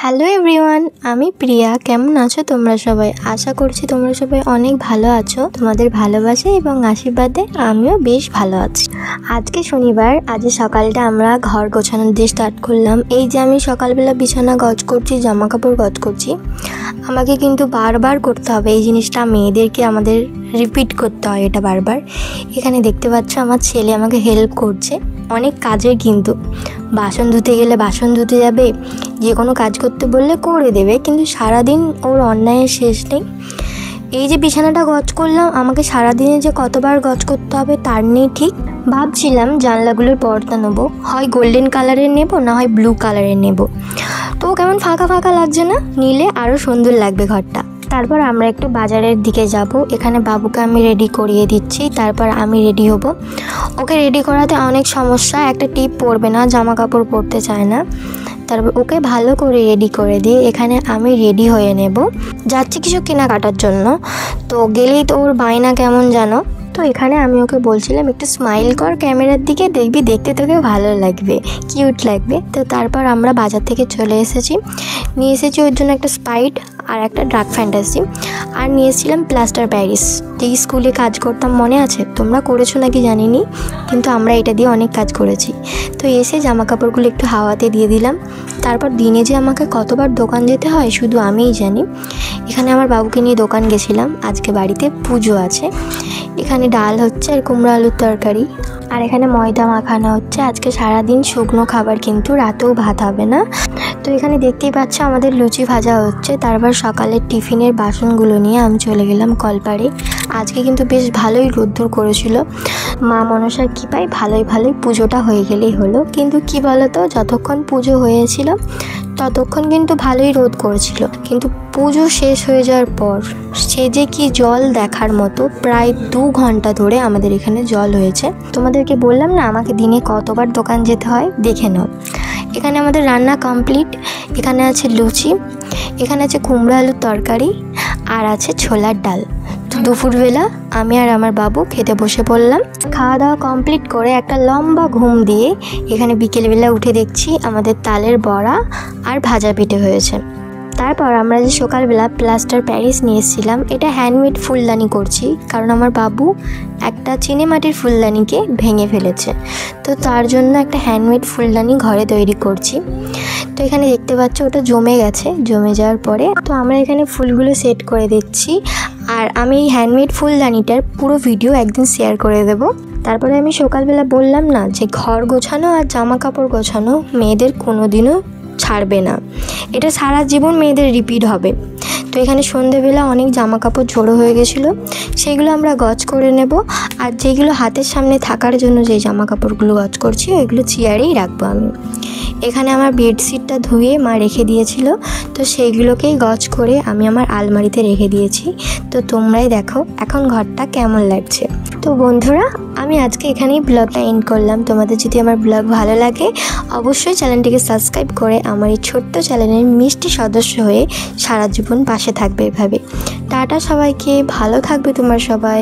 Hello everyone, আমি প্রিয়া। কেমন আছো তোমরা সবাই? আশা করছি তোমরা সবাই অনেক ভালো আছো। তোমাদের ভালোবাসা এবং আশীর্বাদে আমিও বেশ ভালো আছি। আজকে শনিবার, আজ সকালটা আমরা ঘর গোছানো দিয়ে স্টার্ট করলাম। এই যে আমি সকালবেলা বিছানা গজ করছি, জামা কাপড় গজ করছি, আমাকে কিন্তু বারবার করতে হবে এই জিনিসটা। মেয়েদেরকে আমাদের রিপিট করতে হয় এটা বারবার। এখানে দেখতে পাচ্ছ আমার ছেলে আমাকে হেল্প করছে অনেক কাজের। কিন্তু বাসন ধুতে গেলে বাসন ধুতে যাবে, যে কোনো কাজ করতে বললে করে দেবে, কিন্তু সারাদিন ওর অন্যায়ের শেষ নেই। এই যে বিছানাটা গজ করলাম, আমাকে সারাদিনে যে কতবার গজ করতে হবে তার নেই ঠিক। ভাবছিলাম জানলাগুলোর পর্দা নেবো, হয় গোল্ডেন কালারের নেব, না হয় ব্লু কালারের নেব। তো কেমন ফাঁকা ফাঁকা লাগছে না? নিলে আরও সুন্দর লাগবে ঘরটা। তারপর আমরা একটু বাজারের দিকে যাব। এখানে বাবুকে আমি রেডি করিয়ে দিচ্ছি, তারপর আমি রেডি হব। ওকে রেডি করাতে অনেক সমস্যা, একটা টিপ পরবে না, জামা কাপড় পরতে চায় না। তারপর ওকে ভালো করে রেডি করে দিয়ে এখানে আমি রেডি হয়ে নেব, যাচ্ছি কিছু কেনাকাটার জন্য। তো গেলেই তো ওর বায়না কেমন জানো। তো এখানে আমি ওকে বলছিলাম একটু স্মাইল কর ক্যামেরার দিকে, দেখবি দেখতে তোকে ভালো লাগবে, কিউট লাগবে। তো তারপর আমরা বাজার থেকে চলে এসেছি, নিয়ে এসেছি ওর জন্য একটা স্প্রাইট আর একটা ডার্ক ফ্যান্টাসি, আর নিয়ে এসেছিলাম প্লাস্টার প্যারিস। যেই স্কুলে কাজ করতাম মনে আছে? তোমরা করেছো নাকি জানিনি, কিন্তু আমরা এটা দিয়ে অনেক কাজ করেছি। তো এসে জামা কাপড়গুলো একটু হাওয়াতে দিয়ে দিলাম। তারপর দিনে যে আমাকে কতবার দোকান যেতে হয় শুধু আমিই জানি। এখানে আমার বাবুকে নিয়ে দোকান গেছিলাম, আজকে বাড়িতে পুজো আছে। এখানে ডাল হচ্ছে আর কুমড়ো আলুর তরকারি, আর এখানে ময়দা মাখানো হচ্ছে। আজকে সারাদিন শুকনো খাবার, কিন্তু রাতেও ভাত হবে না। তো এখানে দেখতেই পাচ্ছ আমাদের লুচি ভাজা হচ্ছে। তারপর সকালের টিফিনের বাসনগুলো নিয়ে আমি চলে গেলাম কলপাড়ে। আজকে কিন্তু বেশ ভালোই রোদ্দুর করেছিল, মা মনসার কৃপায় ভালোই পুজোটা হয়ে গেলেই হলো। কিন্তু কি বলতো, যতক্ষণ পুজো হয়েছিল ততক্ষণ কিন্তু ভালোই রোদ করেছিল, কিন্তু পুজো শেষ হয়ে যাওয়ার পর সে যে কি জল দেখার মতো, প্রায় 2 ঘন্টা ধরে আমাদের এখানে জল হয়েছে। তোমাদেরকে বললাম না আমাকে দিনে কতবার দোকান যেতে হয়, দেখে নাও। এখানে আমাদের রান্না কমপ্লিট। এখানে আছে লুচি, এখানে আছে কুমড়ো আলুর তরকারি, আর আছে ছোলার ডাল। দুপুরবেলা আমি আর আমার বাবু খেতে বসে পড়লাম। খাওয়া দাওয়া কমপ্লিট করে একটা লম্বা ঘুম দিয়ে এখানে বিকেলবেলা উঠে দেখছি আমাদের তালের বড়া আর ভাজা পিঠে হয়েছে। তারপর আমরা যে সকালবেলা প্লাস্টার প্যারিস নিয়ে এসেছিলাম, এটা হ্যান্ডমেড ফুলদানি করছি, কারণ আমার বাবু একটা চিনেমাটির ফুলদানিকে ভেঙে ফেলেছে। তো তার জন্য একটা হ্যান্ডমেড ফুলদানি ঘরে তৈরি করছি। তো এখানে দেখতে পাচ্ছ ওটা জমে গেছে, জমে যাওয়ার পরে তো আমরা এখানে ফুলগুলো সেট করে দিচ্ছি। আর আমি এই হ্যান্ডমেড ফুলদানিটার পুরো ভিডিও একদিন শেয়ার করে দেব। তারপরে আমি সকালবেলা বললাম না যে ঘর গোছানো আর জামা কাপড় গোছানো মেয়েদের কোনো দিনও ছাড়বে না, এটা সারা জীবন মেয়েদের রিপিট হবে। তো এখানে সন্ধেবেলা অনেক জামা কাপড় ঝোড়ো হয়ে গেছিলো, সেগুলো আমরা গজ করে নেব। আর যেগুলো হাতের সামনে থাকার জন্য যে জামা কাপড়গুলো গজ করছি ওইগুলো চেয়ারেই রাখবো আমি। এখানে আমার বেডশিটটা ধুয়ে মা রেখে দিয়েছিল, তো সেইগুলোকেই গজ করে আমি আমার আলমারিতে রেখে দিয়েছি। তো তোমরাই দেখো এখন ঘরটা কেমন লাগছে। তো বন্ধুরা, আমি আজকে এখানেই ব্লগটা এন্ড করলাম। তোমাদের যদি আমার ব্লগ ভালো লাগে অবশ্যই চ্যানেলটিকে সাবস্ক্রাইব করে আমার এই ছোট্ট চ্যানেলের মিষ্টি সদস্য হয়ে সারা জীবন পাশে থাকবে এভাবে। টাটা সবাইকে, ভালো থাকবে তোমরা সবাই।